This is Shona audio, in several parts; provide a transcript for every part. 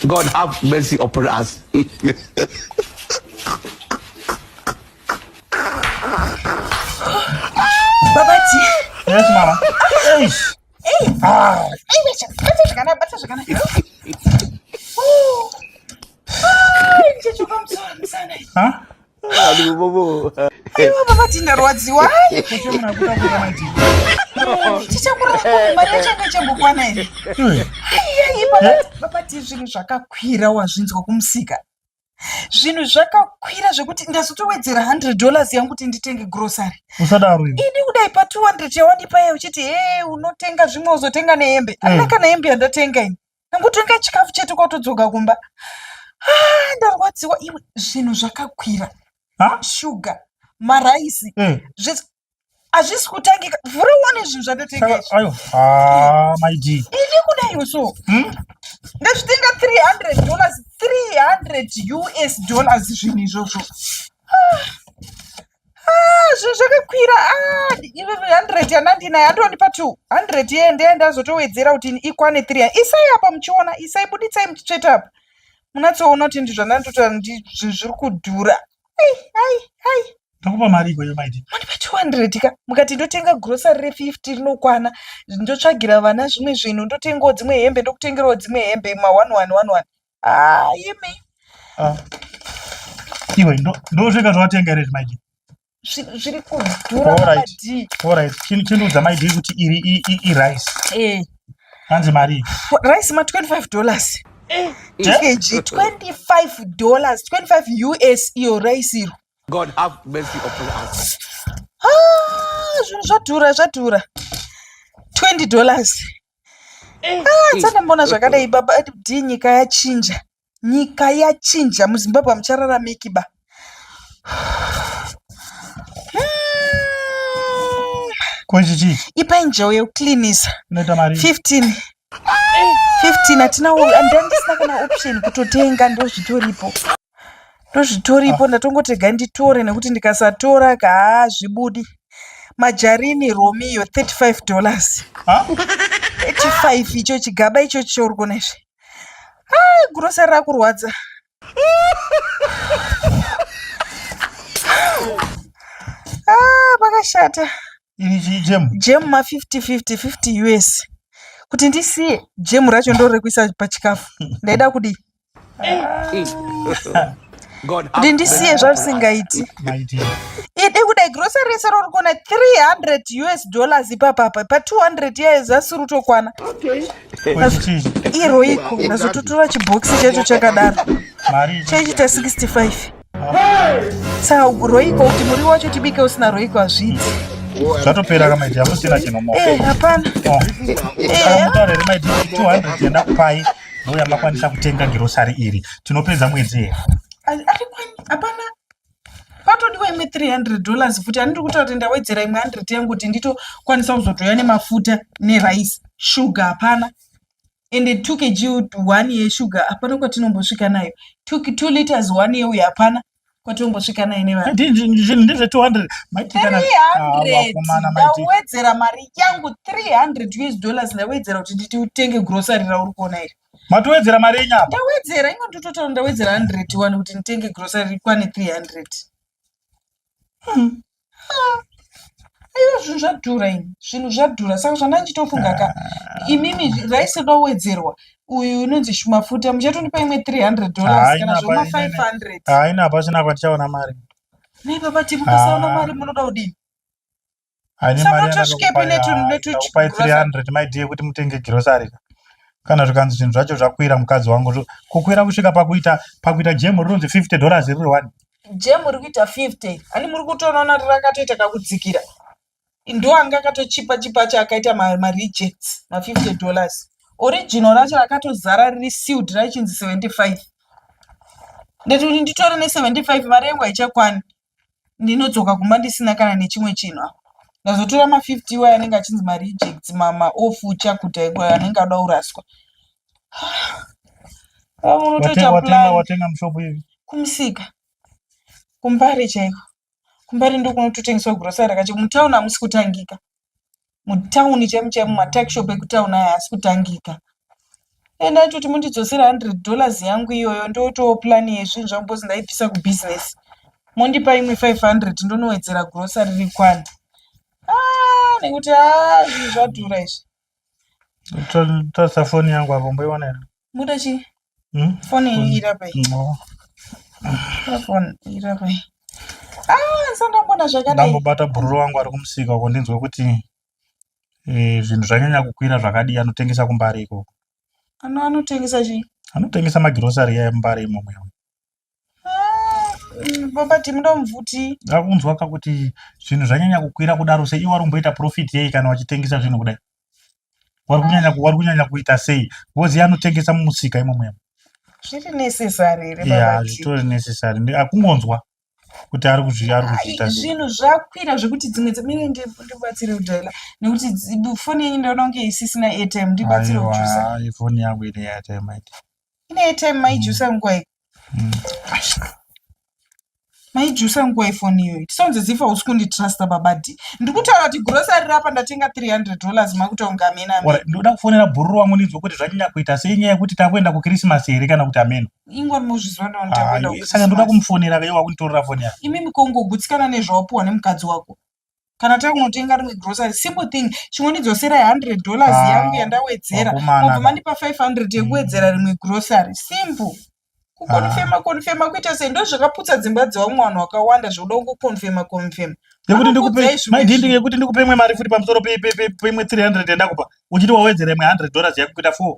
God have mercy upon us. Babati. Yes, mama. Hey. Hey, bata shakana. Nchechoka msana. Huh? Aduh, bobo. Aiwa babati ndarwadziwa. Kucho munakuta kuya maiti. Chichakura mari yachanga chambokwana ere. Babati zvinhu zvakakwira wazvinzwa kumusika. Zvinhu zvakakwira zvekuti ndazotowedzera $100 yangu kuti nditenge grocery. Usadaro iwe. Ini kudai pa 200 yawandipa iye uchiti unotenga zvimwe uzotenga nehembe. Hamuna kana hembe yandatenga ini. Nangotenga chikafu chetu kwatodzoka kumba. Ndarwadziwa iwe zvinhu zvakakwira. Sugar, maraisi. Hazvisi kutangika. Vhura uone zvinhu zvandatenga izvi. Ayo. My G. Ini kudai so. Ndazvitenga $300. $300 zvinhu izvozvo. Zvinhu zvakakwira. Iwe 100 yanandinayo andonipa 200 yende ndazotowedzera kuti ikwane 3. Isai apa muchiona, isai buditsai muchitsveta apa. Munatsoona kuti ndizvo zvandandotora zviri kudhura. Ai. Ndakupa mari iko my G. Mundipa 200 ka. Mukati ndotenga grocery re50 rinokwana. Ndotsvagira vana zvimwe zvinhu, ndotengawo dzimwe hembe, ndokutengerawo dzimwe hembe ma 1111. Yeme. Iwe ndosvika zvawatenga ere my G. Zviri kudhura madi. Alright. Chinudza my G kuti iri rice. Hanzi mari. Rice ma $25. kg $25. $25 iyo rice iro. God have mercy upon us. Zvinhu zvadhura. $20. Tsandambona zvakadai baba ati nyika yachinja. MuZimbabwe hamuchararamiki ba. Kwechichi. Ipai njeo yekucleanisa. Unoita mari. 15 hatinawo, handisina kana option kutotenga. Ndozvitoripo ndatongotega nditore nekuti ndikasatora zvibudi. Majarini Romeo $35. 35 icho chigaba icho chiuri kuona izvi. Grocery rakurwadza. Pakashata. Iri jemu. Jemu ma 50 US. Kuti ndisiye jemu racho ndorekuisa pachikafu. Ndaida kudi. Kuti ndisiye zvavisingaiti. Ide kudai grocery rese rori kuona $300 ipapapa. Pa 200 yaizasi rutokwana. Iro iko ndazototora chibhokisi chacho chakadaro. Chaichita 65. Saka roiko kuti muri wacho tibike usina roiko hazvidzi. Zvatopera kama iti hamusina chinomo. Hapana. Mutaura here maiti 200 yandakupai ndoya makwanisa kutenga grocery iri. Tinopedza mwedzi here. Hapana. Patodiwa imwe $300 futi handiri kutaura kuti ndawedzera imwe 100 yangu kuti nditokwanisa kuzotoya nemafuta nerice. Sugar hapana. Ende 2 kg 1 yesugar hapana kwatinombosvika nayo. 2 liters 1 yeuyu hapana kwatinombosvika nayo nevana. Ndezve 200. 300. Ndawedzera mari yangu $300 ndawedzera kuti nditenge grocery rauri kuona iri. Matowedzera mari yenyama. Ndawedzera ingo ndototaura ndawedzera 101 kuti nditenge grocery ikwane 300. Aiwa zvinhu zvadhura saka zvandanchitofunga ka imimi raisi ndowedzerwa uyu unonzi mafuta muchatondipa imwe $300 kana zvoma 500. Haina pasina kwatichaona mari. Nei baba timukasaona mari munoda kudini? Haina mari ndakupai 300 my dear kuti mutenge grocery. Kana zvikanzi zvinhu zvacho zvakwira mukadzi wangu kukwira kusvika pakuita jemu rinonzi $50 riri 1. Jemu rikuita 50. Ani muri kutoona rakatoita kakudzikira. Ndoanga akatochipa chakaita ma rejects ma $50. Original racho rakatozara riri sealed rachinzi 75. Ndati nditore ne 75 mari yangu haichakwani. Ndinodzoka kumba ndisina kana nechimwe chinhu. Ndazotora ma 50 waya anenge achinzi ma rejects mama ofu chakuta ikwa anenge ada uraswa. Watenga mushopu hivi. Kumusika. Kumbari chaiko. Kumbari ndokunototengeswa grocery rakacho mutauni hamusi kutangika. Mutauni chemu ma tuck shop ekutauni aya hasi kutangika. enda kuti mundidzosera $100 yangu iyoyo ndotowo plan yezvinhu zvangu bozi ndaibvisa kubusiness. Mondipa imwe 500 ndonowedzera grocery rikwana. Nekuti zvinhu zvadhura izvi. Tosa foni yangu hapo mboiona ere? Muda chi? Foni irapai. Foni irapai. Sandambona zvakadai. Ndambobata bhururu wangu ari kumusika uko ndinzwe kuti zvinhu zvanyanya kukwira zvakadii anotengesa kumbari iko. Anotengesa chi? Anotengesa magirosari emumbari imomo. Baba timuda mubvuti. Ndakunzwa kuti zvinhu zvanyanya kukwira kudaro sei iwe warumboita profit yei kana wachitengesa zvinhu kudai. Wari kunyanya kuita sei? Wozi anotengesa mumusika imomo. Zviri necessary ere baba? Yeah, zvitori necessary. Akungonzwa kuti ari kuzviita zvinhu zvakwira zvekuti dzimwe dzemire ndibatsire kudhaila nekuti foni yenyu ndaona kunge isisina airtime ndibatsire kujusa. Foni yangu ine airtime. Ine airtime maijusa nguwai. Maijusa nguwai foni iyoyo. Tisonze zifa usikunditrust babadi. Ndikutaura kuti grocery rapa ndatenga $300 makuti ungamena. Ndoda kufonera bhururu wangu ndinzwe kuti zvanyanya kuita sei nyaya yekuti takwenda kuChristmas here kana kuti ameno. Ingwa muzvizwa ndakwenda ku. Saka ndoda kumufonera iwe wakunditorera foni yako. Imi mikongogutsikana nezvawapuwa nemukadzi wako. Kana takunotenga rimwe grocery simple thing chingondidzosera $100 yangu yandawedzera. Mobva mandipa 500 yekuwedzera rimwe grocery. Simple. Kukonfema kuita sei ndozvakaputsa dzimba dzevamwe vanhu vakawanda zvoda kungokonfema. Yekuti ndikupe imwe mari futi pamusoro peimwe 300 yandakupa uchiti wawedzera imwe $100 yako kuita 4.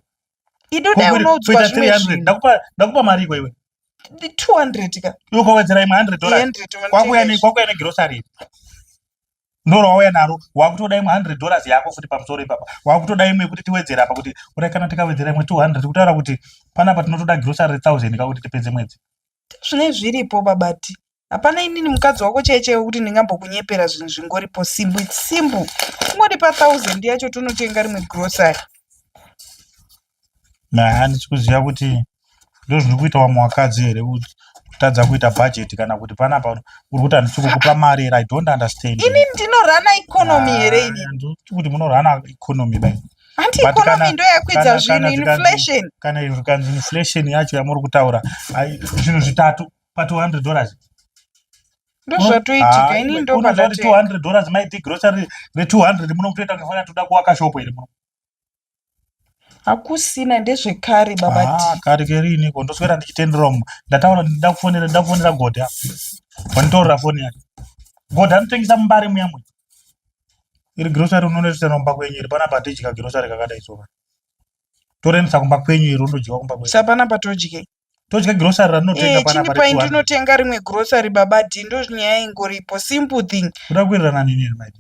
Idodai unoudzwa zvimwe zvinhu. Ndakupa mari iko iwe. 200 ka. Iwe ukawedzera imwe $100. Kwakuya negrocery. Ndoro wauya naro wakutoda imwe $100 yako futi pamusoro ipapa. Wakutoda imwe kuti tiwedzera apa kuti urakana tikawedzera imwe 200 kutaura kuti panapa tinotoda grocery 1000 kakuti tipedze mwedzi. Zvine zviripo babati. Hapana inini mukadzi wako cheche kuti ndingambokunyepera zvinhu zvingoripo simple. Ungodipa 1000 yacho tonotenga rimwe grocery. Ndikuziva kuti ndozviri kuita wamwe wakadzi here kutadza kuita budget kana kuti panapa uri kuti handisikukupa mari here. I don't understand. Ini ndinorana economy here ini. Ndikuti munorana economy dai. Anti economy ndo yakwidza zvinhu inflation. Kana inflation yacho yamuri kutaura zvinhu zvitatu pa $200. Ndozvatoitika ini ndo padatenga $200 maiti grocery re200 munokutoita kufanira toda kuwaka shopo here muno. Hakusina ndezvekare babati. Kare kerini ko ndoswera ndichitendera umu. Ndataura ndakufonera Godha. Wanitorera foni yake. Godha anotengesa mumbari muyamwe. Iri grocery unonoita nomba kwenyu iri pana patijika grocery kakadai soka. Torenesa kumba kwenyu iri undojiwa kumba kwenyu. Sapana patojike. Tojika grocery ranotenga pana pari. Chini ndinotenga rimwe grocery babati ndozvinyaya ingoripo simple thing. Kuda kuwirirana nini mai?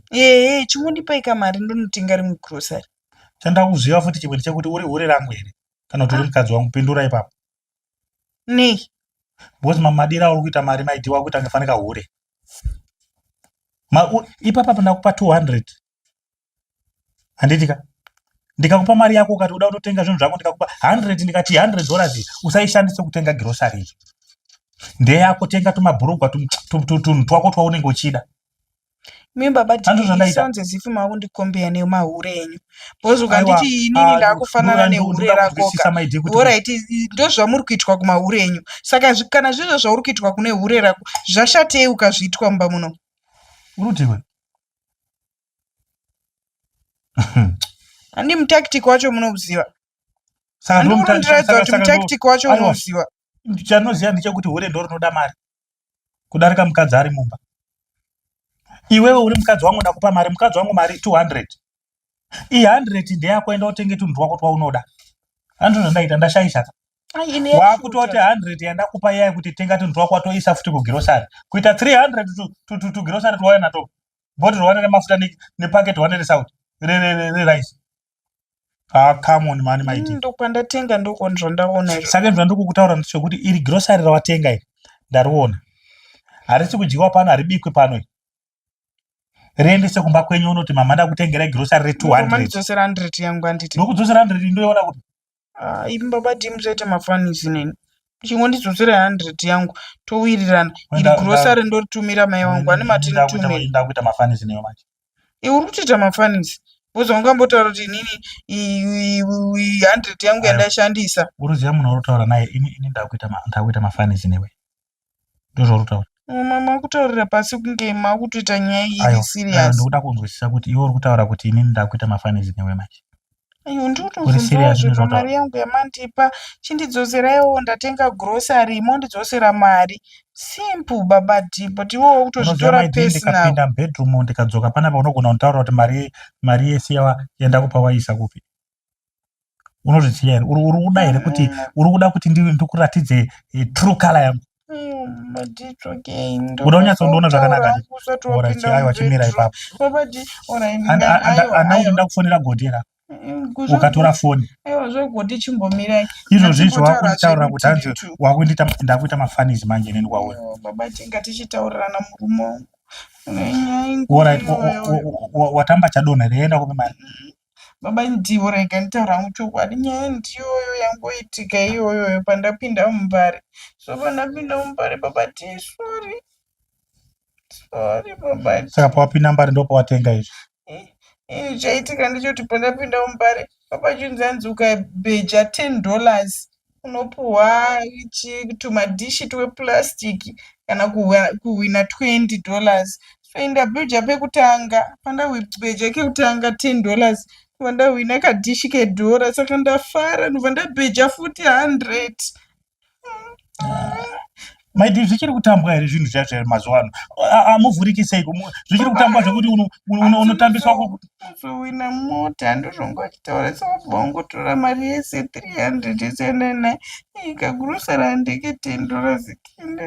Chimondipa kamari ndonotenga rimwe grocery. Chanda kuziva futi chimwe chekuti uri hure rangu here kana kuti uri mukadzi wangu pendura ipapo. Nei. Bosi mamadira uri kuita mari maiti wakuti angafanika hure. Ipapa ndakupa 200. Handitika. Ndikakupa mari yako ukati uda kutenga zvinhu zvako ndikakupa 100 ndikati $100 usaishandise kutenga grocery. Ndeyako tenga tumabhurugwa tunhu twako twaunenge uchida. Mimba bati sounds as if maundikombeya nemahure enyu. Bozi ukanditi inini ndakufanana nehure rako. Alright, ndozvamuri kuitwa kumahure enyu. Saka kana zvizvo zvauri kuitwa kune hure rako zvashatei ukazviitwa mumba muno. Urutiwe. Handi mutactic wacho munoziva. Saka ndinomuradza kuti mutactic wacho munoziva. Chanoziva ndechekuti hure ndo rinoda mari kudarika mukadzi ari mumba. Iwewe uri mukadzi wangu ndakupa mari, mukadzi wangu mari 200. 100 ndeyako enda utenge tunhu twako twaunoda. Handizvo zvandaita ndashaisha. Wakutoti 100 yandakupa yaya kuti tenga tunhu twako watoisa futi kugrocery. Kuita 300 to grocery twauya nato. Bottle 100 mafuta nepacket 100 sauti. Rice. Come on mani maiti. Ndopandatenga ndokondro ndaona izvo. Saka ndandokukutaura ndechekuti iri grocery rawatenga iri ndariona. Harisi kudyiwa pano haribikwe pano. Riendese kumba kwenyu unoti mama ndakutengera grocery re200. Mandidzosera 100 yangu anditi. Nokudzosera 100 ndoiona kuti ipi baba timuzoita mafanisi neni. Chingondidzosera 100 yangu towirirana. Iri grocery ndoritumira mai wangu ane matini tumira. Ndakuita mafanisi neyo macho. Uri kutoita mafanisi. Bhoza ungambotaura kuti inini 100 yangu yandashandisa. Uruziya munhu urutaura naye ini ndakuita mafanizi newe. Ndozvorutaura. Mama kutaurira pasi kunge makutoita nyaya iri serious. Ndokuda kunzwisisa kuti iwe uri kutaura kuti inini ndakuita mafanizi newe manje. Ayo ndotobvunzawo zvepamari yangu yamandipa chindidzoseraiwo ndatenga grocery mondidzosera mari. Simple baba dhipo kuti iwewo kutozvitora personal. Ndikapinda bedroom ndikadzoka panapa unogona kutaura kuti mari yese yandakupa waisa kupi. Unozviziya here uri kuda here kuti uri kuda kuti ndikuratidze true color yangu. Uda unyatsoona zvakanaka ora chaiwa chimira ipapo. Ana ndakufonera godera ukatora foni zvogoti chimbomira izvozvo wakutaura kuti hanzi wakuita ndakuita mafanizi manje neni kwawe baba tinga tichitaurirana murumo watamba chadonha reenda kupe mari baba ndiwo rega nditaura muchokwadi nyaya ndiyoyo yangoitika iyoyo pandapinda mumbare so pandapinda mumbare baba ti sorry baba saka pawapinda mbare ndopawatenga izvi chaitika ndechoti pandapinda mumbare baba chinzanzi ukabheja $10 unopuhwa tumadhishi twepurasitiki kana kuhwina $20 so ndabheja pekutanga pandabheja kekutanga $10 pandahwina kadhishi kedhora saka ndafara ndobva ndabheja futi 100 maidi zvichiri kutambwa here zvinhu zvacho mazuva ano amuvhuriki seiko zvichiri kutambwa zvekuti unotambiswa kuzowina mota ndozvongochitaura sabva ungotora mari yese 300 yesenana ikagurusara ndeke $10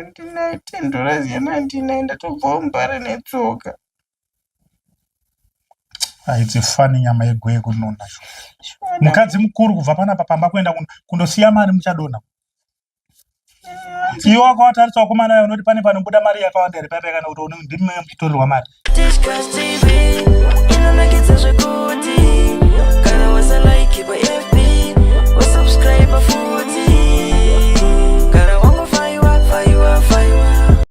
ndinayo $10 yanandinayo ndatobvawo mumbare netsoka haidzi fani nyama yegweye kunona mukadzi mukuru kubva panapa pamba kuenda kundosiya mari muchadonha iwe wakawataritsa wakomana unoti pane panobuda mari yakawanda here paipa kana kuti ndimi muchitorerwa mari